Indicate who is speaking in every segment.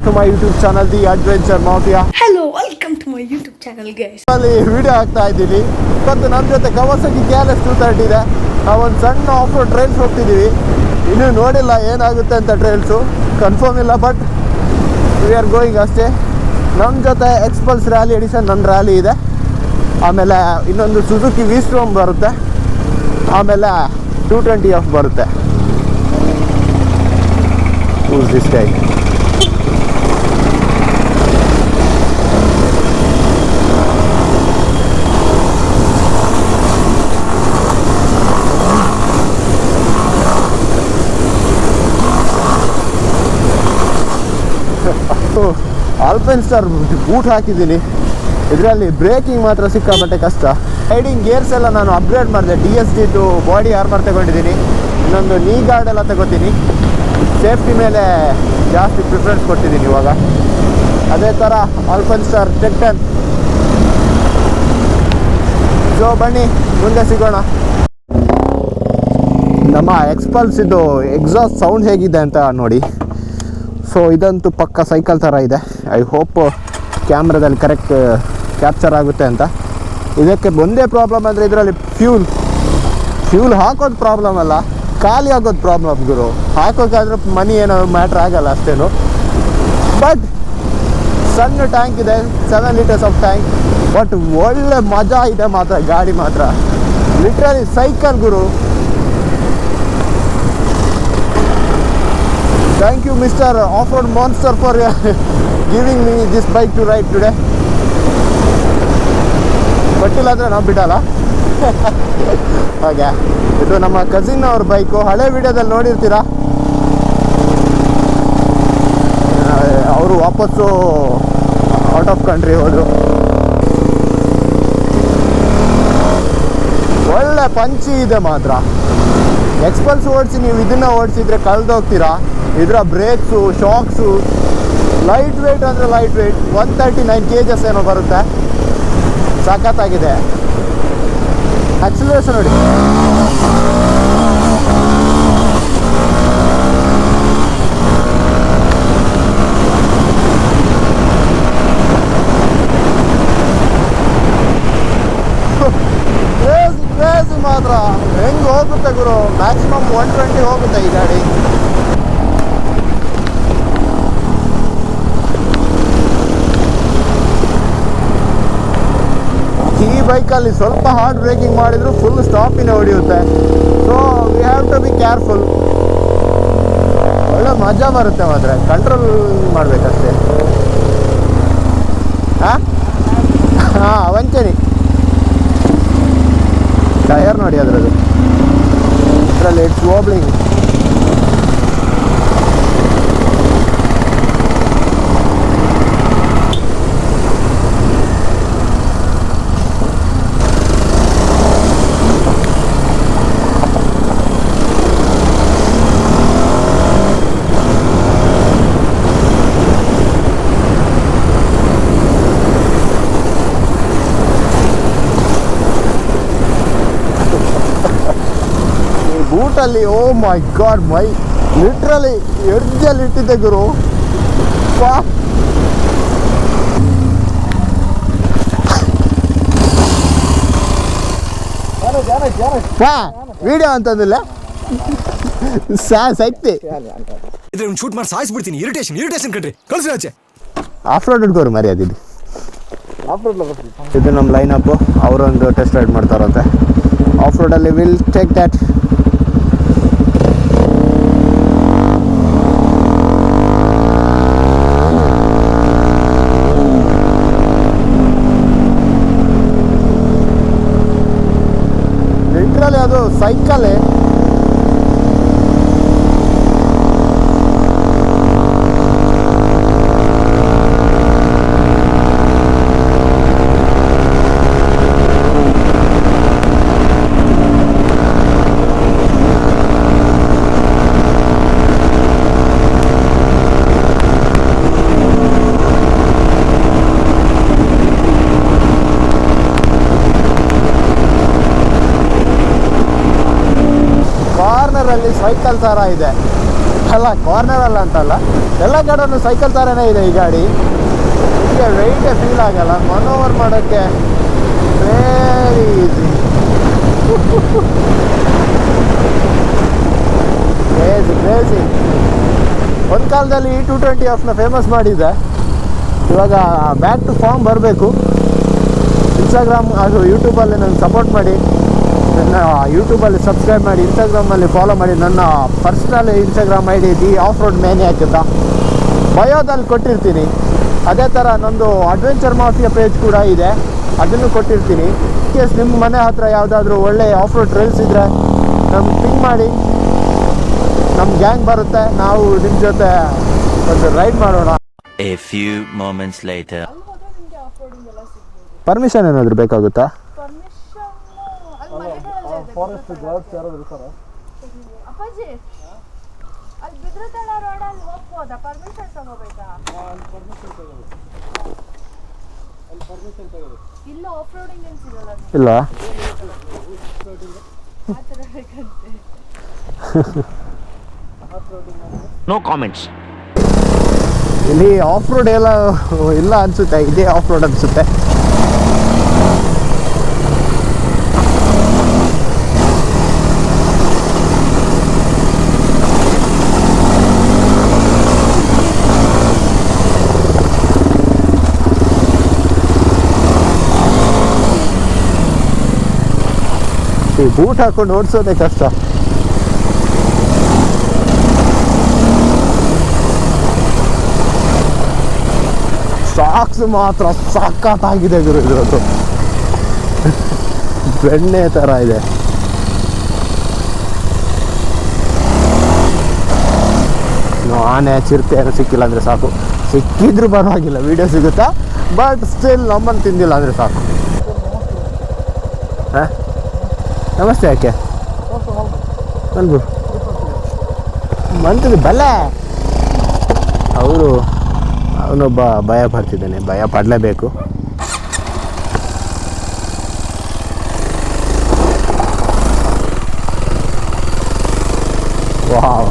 Speaker 1: to my YouTube channel, The Adventure Mafia.
Speaker 2: Hello, welcome to my YouTube channel, guys.
Speaker 1: ಅಲ್ಲಿ video ಹಾಕ್ತಾ ಇದ್ದೀನಿ. ಇವತ್ತು ನಮ್ಮ ಜೊತೆ ಕವಾಸಕಿ KLS 230 ಇದೆ. ನಾವೊಂದು ಸಣ್ಣ ಆಫ್ ರೋಡ್ ಟ್ರೈಲ್ಸ್ ಹೋಗ್ತಿದ್ದೀವಿ. ಇನ್ನೂ ನೋಡಿಲ್ಲ ಏನಾಗುತ್ತೆ ಅಂತ ಟ್ರೈಲ್ಸು, ಕನ್ಫರ್ಮ್ ಇಲ್ಲ, ಬಟ್ ವಿ ಆರ್ ಗೋಯಿಂಗ್ ಅಷ್ಟೇ. ನಮ್ಮ ಜೊತೆ ಎಕ್ಸ್ಪಲ್ಸ್ ರ್ಯಾಲಿ ಎಡಿಷನ್ ನನ್ನ ರ್ಯಾಲಿ ಇದೆ. ಆಮೇಲೆ ಇನ್ನೊಂದು ಸುಜುಕಿ V-Strom ಬರುತ್ತೆ. ಆಮೇಲೆ 220F ಬರುತ್ತೆ. Who's this guy? Alpine star boot ಹಾಕಿದ್ದೀನಿ. ಇದರಲ್ಲಿ ಬ್ರೇಕಿಂಗ್ ಮಾತ್ರ ಸಿಕ್ಕಾಪಟ್ಟೆ ಕಷ್ಟ. ರೈಡಿಂಗ್ ಗೇರ್ಸ್ ಎಲ್ಲ ನಾನು ಅಪ್ಗ್ರೇಡ್ ಮಾಡಿದೆ. DSD ಬಾಡಿ ಆರ್ಮರ್ ತಗೊಂಡಿದ್ದೀನಿ. ಇನ್ನೊಂದು ನೀ ಗಾರ್ಡ್ ಎಲ್ಲ ತಗೋತೀನಿ. ಸೇಫ್ಟಿ ಮೇಲೆ ಜಾಸ್ತಿ ಪ್ರಿಫರೆನ್ಸ್ ಕೊಟ್ಟಿದ್ದೀನಿ ಇವಾಗ. ಅದೇ ಥರ ಆಲ್ಪೈನ್ ಸ್ಟಾರ್ ಟೆಕ್ 10. ಸೊ ಬನ್ನಿ ಮುಂದೆ ಸಿಗೋಣ. ನಮ್ಮ ಎಕ್ಸ್ಪಲ್ಸ್ ಇದು ಎಕ್ಸಾಸ್ಟ್ ಸೌಂಡ್ ಹೇಗಿದೆ ಅಂತ ನೋಡಿ. ಸೊ ಇದಂತೂ ಪಕ್ಕ ಸೈಕಲ್ ಥರ ಇದೆ. ಐ ಹೋಪ್ ಕ್ಯಾಮ್ರಾದಲ್ಲಿ ಕರೆಕ್ಟ್ ಕ್ಯಾಪ್ಚರ್ ಆಗುತ್ತೆ ಅಂತ. ಇದಕ್ಕೆ ಒಂದೇ ಪ್ರಾಬ್ಲಮ್ ಅಂದರೆ ಇದರಲ್ಲಿ ಫ್ಯೂಲ್ ಹಾಕೋದು ಪ್ರಾಬ್ಲಮ್ ಅಲ್ಲ, ಖಾಲಿ ಆಗೋದು ಪ್ರಾಬ್ಲಮ್ ಗುರು. ಹಾಕೋಕ್ಕಾದ್ರೆ ಮನಿ ಏನೋ ಮ್ಯಾಟ್ರ್ ಆಗಲ್ಲ ಅಷ್ಟೇನು. ಬಟ್ ಸಣ್ಣ ಟ್ಯಾಂಕ್ ಇದೆ, 7 ಲೀಟರ್ಸ್ ಆಫ್ ಟ್ಯಾಂಕ್. ಬಟ್ ಒಳ್ಳೆ ಮಜಾ ಇದೆ ಮಾತ್ರ ಗಾಡಿ ಮಾತ್ರ. Literally cycle Guru. Thank you, Mr. Off-Road Monster, for giving me this bike to ride today. ಗೊತ್ತಿಲ್ಲ ಅಂದರೆ ನಾವು ಬಿಡಲ್ಲ. ಹಾಗೆ ಇದು ನಮ್ಮ ಕಸಿನ್ ಅವ್ರ ಬೈಕು. ಹಳೆ ವಿಡಿಯೋದಲ್ಲಿ ನೋಡಿರ್ತೀರಾ. ಅವರು ವಾಪಸ್ಸು ಔಟ್ ಆಫ್ ಕಂಟ್ರಿ ಹೋದರು. ಒಳ್ಳೆ ಪಂಚಿ ಇದೆ ಮಾತ್ರ. ಎಕ್ಸ್ಪಲ್ಸ್ ಓಡಿಸಿ ನೀವು ಇದನ್ನು ಓಡಿಸಿದ್ರೆ ಕಳೆದೋಗ್ತೀರಾ. ಇದರ ಬ್ರೇಕ್ಸು, ಶಾಕ್ಸು, ಲೈಟ್ ವೆಯ್ಟ್ ಅಂದರೆ ಲೈಟ್ ವೆಯ್ಟ್. 139 kgs ಏನೋ ಬರುತ್ತೆ. ಸಖತ್ತಾಗಿದೆ. ಆಕ್ಸಿಲರೇಷನ್ ನೋಡಿ. ಕ್ರೇಜಿ ಮಾತ್ರ. ಹೆಂಗೆ ಹೋಗುತ್ತೆ ಗುರು. ಮ್ಯಾಕ್ಸಿಮಮ್ 120 ಹೋಗುತ್ತೆ ಈ ಗಾಡಿ. ಈ ಬೈಕಲ್ಲಿ ಸ್ವಲ್ಪ ಹಾರ್ಡ್ ಬ್ರೇಕಿಂಗ್ ಮಾಡಿದ್ರು ಫುಲ್ ಸ್ಟಾಪಿನ ಹೊಡೆಯುತ್ತೆ. So we have to be careful. ಒಳ್ಳೆ ಮಜಾ ಬರುತ್ತೆ ಮಾತ್ರ. ಕಂಟ್ರೋಲ್ ಮಾಡಬೇಕಷ್ಟೇ. ಹಾಂ ವಂಚನೆ. ಟಯರ್ ನೋಡಿ ಅದರದ್ದು. ಇದರಲ್ಲಿ ಇಟ್ಸ್ ವೋಬ್ಲಿಂಗ್. ಬೂಟಲ್ಲಿ oh my god, my literally ಎಡ್ಜಲ್ಲಿ ಇಟ್ಟಿದ್ದೆ ಗುರು. ವಿಡಿಯೋ ಅಂತಂದಿಲ್ಲ ಸೈಕ್ತಿ
Speaker 3: ಶೂಟ್ ಮಾಡಿ ಸಾಯಿಸ್ಬಿಡ್ತೀನಿ. ಇರಿಟೇಷನ್ ಕಣ್ರಿ. ಕಳ್ಸಿ ಆಚೆ.
Speaker 1: ಆಫ್ ರೋಡ್ ಹುಡ್ಕೋರು ಮರ್ಯಾದಿದ್ದು. ಇದು ನಮ್ಮ ಲೈನ್ ಅಪ್ಪು. ಅವರೊಂದು ಟೆಸ್ಟ್ ರೈಡ್ ಮಾಡ್ತಾರಂತೆ ಆಫ್ ರೋಡಲ್ಲಿ. Will take that. ಲಿಟ್ರಲಿ ಅದು ಸೈಕಲ್ಲೇ. ಸೈಕಲ್ ಥರ ಇದೆ. ಅಲ್ಲ ಕಾರ್ನರ್ ಅಂತಲ್ಲ, ಎಲ್ಲ ಕಡೆನೂ ಸೈಕಲ್ ಥರನೇ ಇದೆ ಈ ಗಾಡಿ. ಹೀಗೆ ವೆಯ್ಟೇ ಫೀಲ್ ಆಗಲ್ಲ, ಮನೋವರ್ ಮಾಡೋಕ್ಕೆ ವೆರಿ ಈಸಿ. ಕ್ರೇಜಿ. ಒಂದು ಕಾಲದಲ್ಲಿ E220Fನ ಫೇಮಸ್ ಮಾಡಿದ್ದೆ. ಇವಾಗ ಬ್ಯಾಕ್ ಟು ಫಾರ್ಮ್ ಬರಬೇಕು. ಇನ್ಸ್ಟಾಗ್ರಾಮ್ ಹಾಗೂ ಯೂಟ್ಯೂಬಲ್ಲಿ ನನಗೆ ಸಪೋರ್ಟ್ ಮಾಡಿ, ನನ್ನ ಯೂಟ್ಯೂಬಲ್ಲಿ ಸಬ್ಸ್ಕ್ರೈಬ್ ಮಾಡಿ, ಇನ್ಸ್ಟಾಗ್ರಾಮಲ್ಲಿ ಫಾಲೋ ಮಾಡಿ. ನನ್ನ personal Instagram ID the off road maniac ಅಂತ ಬಯೋದಲ್ಲಿ ಕೊಟ್ಟಿರ್ತೀನಿ. ಅದೇ ಥರ ನಂದು ಅಡ್ವೆಂಚರ್ ಮಾಫಿಯಾ ಪೇಜ್ ಕೂಡ ಇದೆ, ಅದನ್ನು ಕೊಟ್ಟಿರ್ತೀನಿ. ಇನ್ ಕೇಸ್ ನಿಮ್ಮ ಮನೆ ಹತ್ರ ಯಾವುದಾದ್ರೂ ಒಳ್ಳೆ ಆಫ್ ರೋಡ್ ಟ್ರೈಲ್ಸ್ ಇದ್ದರೆ ನಮ್ಗೆ ಪಿಂಗ್ ಮಾಡಿ, ನಮ್ಮ ಗ್ಯಾಂಗ್ ಬರುತ್ತೆ, ನಾವು ನಿಮ್ಮ ಜೊತೆ ಒಂದು ರೈಡ್ ಮಾಡೋಣ.
Speaker 4: A few moments later.
Speaker 1: Permission ಏನಾದರೂ ಬೇಕಾಗುತ್ತಾ?
Speaker 5: ಫಾರೆಸ್ಟ್ ಗಾರ್ಡ್ಸ್ ಯಾರಾದ್ರು ಇರ್ತಾರ?
Speaker 6: ಅಪ್ಪಾಜಿ ಅಲ್ಲಿ ಬಿದ್ರತಳ ರೋಡಲ್ಲಿ ಹೋಗ್ಬೋದಾ? ಪರ್ಮಿಷನ್ ತಗೋಬೇಕಾ? ಇಲ್ಲ ಆಫ್ ರೋಡಿಂಗ್ ಏನು ಸಿಗಲ್ಲ.
Speaker 1: ಇಲ್ಲ
Speaker 6: ಆ ಥರ ಬೇಕಂತೆ.
Speaker 4: No comments.
Speaker 1: ಇಲ್ಲಿ ಆಫ್ ರೋಡ್ ಎಲ್ಲ ಇಲ್ಲ ಅನಿಸುತ್ತೆ, ಇದೇ ಆಫ್ ರೋಡ್ ಅನಿಸುತ್ತೆ. ಈ ಬೂಟ್ ಹಾಕೊಂಡು ಓಡಿಸೋದೇ ಕಷ್ಟ. ಸಾಕ್ಸ್ ಮಾತ್ರ ಸಖತ್ತಾಗಿದೆ ಗುರು, ಇದ್ರದ್ದು ಬೆಣ್ಣೆ ಥರ ಇದೆ. ಆನೆ ಚಿರತೆ ಏನೋ ಸಿಕ್ಕಿಲ್ಲ ಅಂದರೆ ಸಾಕು, ಸಿಕ್ಕಿದ್ರೂ ಪರವಾಗಿಲ್ಲ, ವೀಡಿಯೋ ಸಿಗುತ್ತಾ. ಬಟ್ ಸ್ಟಿಲ್ ನಮ್ಮನ್ನು ತಿಂದಿಲ್ಲ ಅಂದರೆ ಸಾಕು. ಹಾಂ ನಮಸ್ತೆ. ಯಾಕೆ ಅಲ್ಬು ಮಂತದ ಬಲ್ಲೆ ಅವನೊಬ್ಬ ಭಯ ಪಡ್ತಿದ್ದಾನೆ, ಭಯ ಪಡಲೇಬೇಕು. Wow,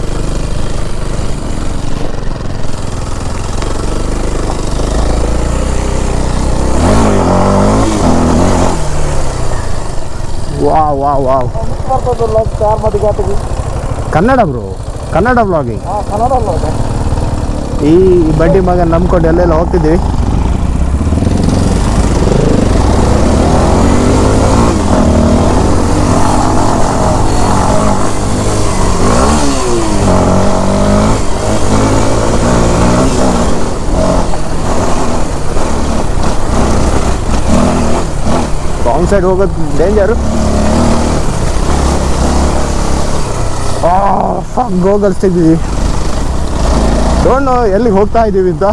Speaker 1: wow wow wow. Kannada bro, Kannada blogging.
Speaker 5: Kannada ಅಲ್ಲ,
Speaker 1: ಈ ಬಡ್ಡಿ ಮಗನ ನಂಬ್ಕೊಂಡು ಎಲ್ಲೆಲ್ಲ ಹೋಗ್ತಿದ್ದೀವಿ. ರಾಂಗ್ ಸೈಡ್ ಹೋಗೋದು ಡೇಂಜರು. ಗೋಗಲ್ಸ್ ತೆಗ್ದಿದ್ದೀವಿ, ಡೋಂಟ್ ನೋ ಎಲ್ಲಿಗೆ ಹೋಗ್ತಾ ಇದ್ದೀವಿ ಅಂತ.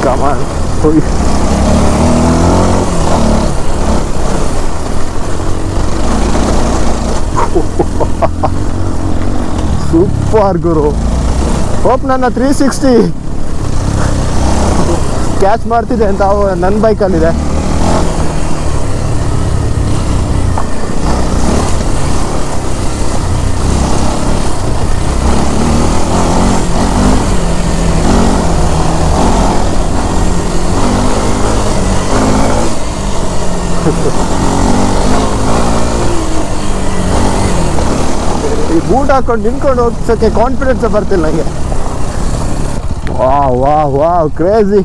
Speaker 1: Come on. ಸೂಪರ್ ಗುರು. ಹೋಪ್ ನನ್ನ 360 ಕ್ಯಾಚ್ ಮಾಡ್ತಿದೆ ಅಂತ ನನ್ನ ಬೈಕಲ್ಲಿದೆ. ಈ ಬೂಟ್ ಹಾಕೊಂಡು ನಿಂತ್ಕೊಂಡು ಹೋಗ್ಸೋಕ್ಕೆ ಕಾನ್ಫಿಡೆನ್ಸ್ ಬರ್ತಿಲ್ಲ ನನಗೆ. Wow wow wow, crazy.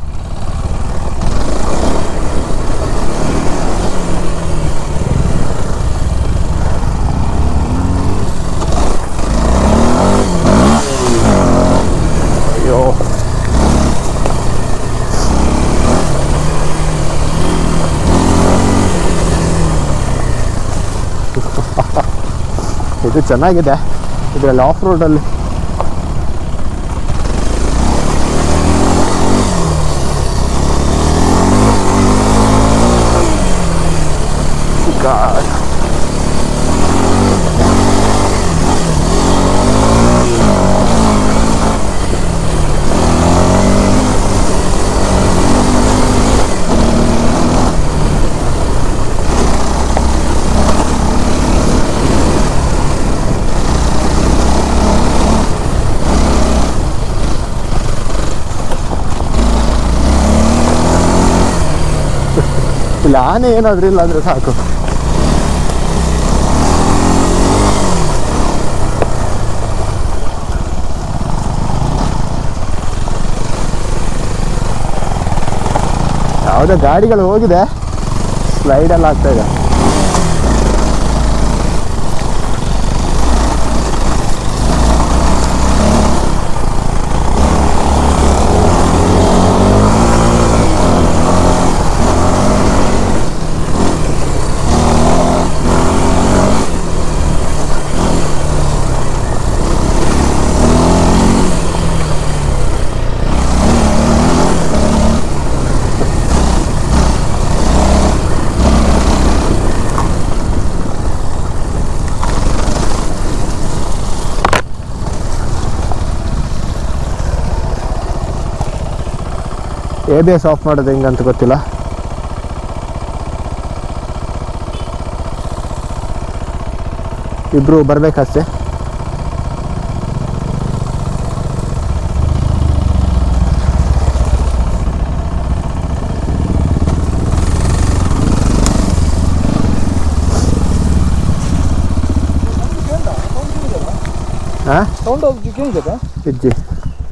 Speaker 1: ಅಯ್ಯೋ, ಇದು ಚೆನ್ನಾಗಿದೆ. ಇದರಲ್ಲಿ ಆಫ್ ರೋಡಲ್ಲಿ God. ಇಲ್ಲಿ ಆನೆ ಏನಾದರೂ ಇಲ್ಲ ಅಂದರೆ ಸಾಕು. ಯಾವುದೋ ಗಾಡಿಗಳು ಹೋಗಿದೆ, ಸ್ಲೈಡೆಲ್ಲ ಆಗ್ತಾ ಇದೆ. ABS ಆಫ್ ಮಾಡೋದು ಹೆಂಗಂತ ಗೊತ್ತಿಲ್ಲ. ಇಬ್ರು ಬರ್ಬೇಕಷ್ಟೆ. ಹಾಂ
Speaker 5: ಸೌಂಡ್ ಕೇಳಿದೆ
Speaker 1: ಇಜ್ಜಿ